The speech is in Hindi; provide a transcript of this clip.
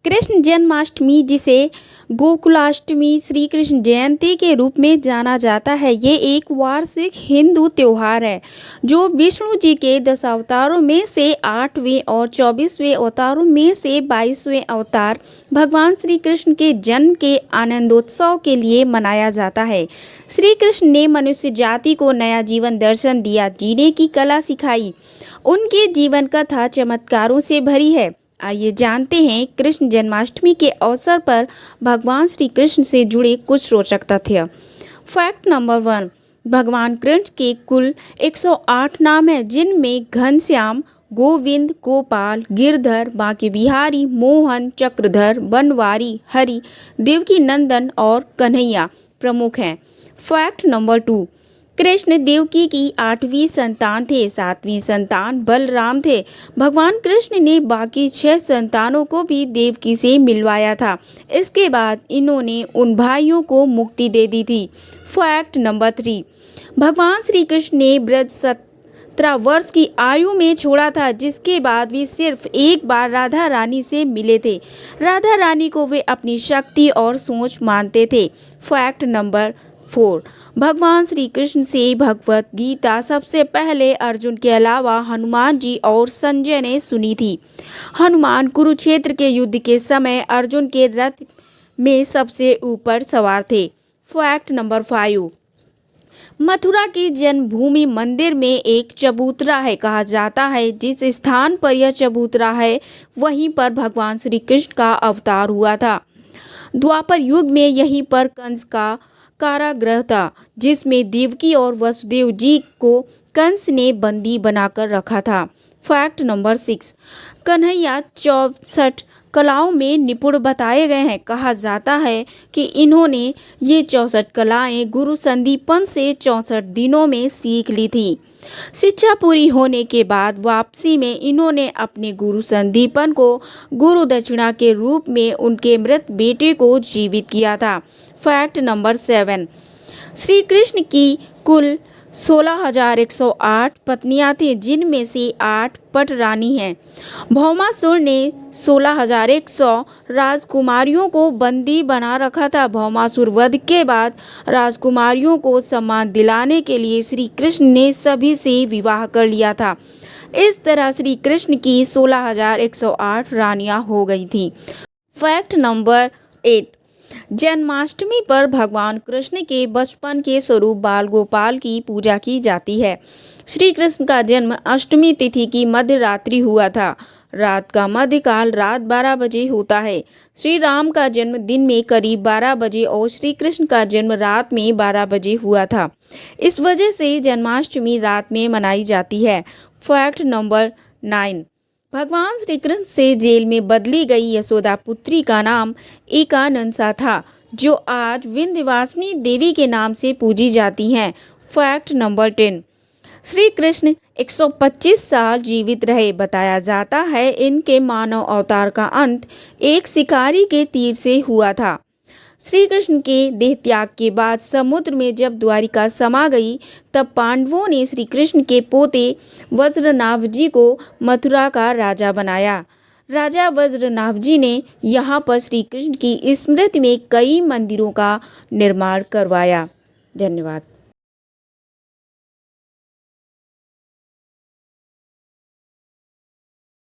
कृष्ण जन्माष्टमी, जिसे गोकुलाष्टमी, श्री कृष्ण जयंती के रूप में जाना जाता है, ये एक वार्षिक हिंदू त्योहार है जो विष्णु जी के 10 अवतारों में से 8वें और 24वें अवतारों में से 22वें अवतार भगवान श्री कृष्ण के जन्म के आनंदोत्सव के लिए मनाया जाता है। श्री कृष्ण ने मनुष्य जाति को नया जीवन दर्शन दिया, जीने की कला सिखाई। उनकी जीवन कथा चमत्कारों से भरी है। आइए जानते हैं कृष्ण जन्माष्टमी के अवसर पर भगवान श्री कृष्ण से जुड़े कुछ रोचक तथ्य। फैक्ट नंबर 1, भगवान कृष्ण के कुल 108 नाम हैं, जिनमें घनश्याम, गोविंद, गोपाल, गिरधर, बांके बिहारी, मोहन, चक्रधर, बनवारी, हरि, देवकी नंदन और कन्हैया प्रमुख हैं। फैक्ट नंबर 2, कृष्ण देवकी की 8वीं संतान थे। 7वीं संतान बलराम थे। भगवान कृष्ण ने बाकी 6 संतानों को भी देवकी से मिलवाया था। इसके बाद इन्होंने उन भाइयों को मुक्ति दे दी थी। फैक्ट नंबर 3, भगवान श्री कृष्ण ने ब्रज 17 वर्ष की आयु में छोड़ा था, जिसके बाद वे सिर्फ एक बार राधा रानी से मिले थे। राधा रानी को वे अपनी शक्ति और सोच मानते थे। फैक्ट नंबर 4, भगवान श्री कृष्ण से भगवत गीता सबसे पहले अर्जुन के अलावा हनुमान जी और संजय ने सुनी थी। हनुमान कुरुक्षेत्र के युद्ध के समय अर्जुन के रथ में सबसे ऊपर सवार थे। फैक्ट नंबर 5, मथुरा की जन्मभूमि मंदिर में एक चबूतरा है। कहा जाता है जिस स्थान पर यह चबूतरा है वहीं पर भगवान श्री कृष्ण का अवतार हुआ था। द्वापर युग में यहीं पर कंस का कारागृह था, जिसमें देवकी और वसुदेव जी को कंस ने बंदी बनाकर रखा था। फैक्ट नंबर 6, कन्हैया 64 कलाओं में निपुण बताए गए हैं। कहा जाता है कि इन्होंने ये 64 कलाएं गुरु संदीपन से 64 दिनों में सीख ली थी। शिक्षा पूरी होने के बाद वापसी में इन्होंने अपने गुरु संदीपन को गुरु दक्षिणा के रूप में उनके मृत बेटे को जीवित किया था। फैक्ट नंबर 7, श्री कृष्ण की कुल 16,108 पत्नियां थीं, जिनमें से 8 पटरानी हैं। भौमासुर ने 16,100 राजकुमारियों को बंदी बना रखा था। भौमासुर वध के बाद राजकुमारियों को सम्मान दिलाने के लिए श्री कृष्ण ने सभी से विवाह कर लिया था। इस तरह श्री कृष्ण की 16,108 रानियां हो गई थीं। फैक्ट नंबर 8, जन्माष्टमी पर भगवान कृष्ण के बचपन के स्वरूप बाल गोपाल की पूजा की जाती है। श्री कृष्ण का जन्म अष्टमी तिथि की मध्य रात्रि हुआ था। रात का मध्यकाल रात 12 बजे होता है। श्री राम का जन्म दिन में करीब 12 बजे और श्री कृष्ण का जन्म रात में 12 बजे हुआ था। इस वजह से जन्माष्टमी रात में मनाई जाती है। फैक्ट नंबर 9, भगवान श्री कृष्ण से जेल में बदली गई यशोदा पुत्री का नाम एकानंसा था, जो आज विंध्यवासिनी देवी के नाम से पूजी जाती हैं। फैक्ट नंबर 10, श्री कृष्ण 125 साल जीवित रहे। बताया जाता है इनके मानव अवतार का अंत एक शिकारी के तीर से हुआ था। श्री कृष्ण के देह त्याग के बाद समुद्र में जब द्वारिका समा गई, तब पांडवों ने श्री कृष्ण के पोते वज्रनाभ जी को मथुरा का राजा बनाया। राजा वज्रनाभ जी ने यहाँ पर श्री कृष्ण की स्मृति में कई मंदिरों का निर्माण करवाया। धन्यवाद।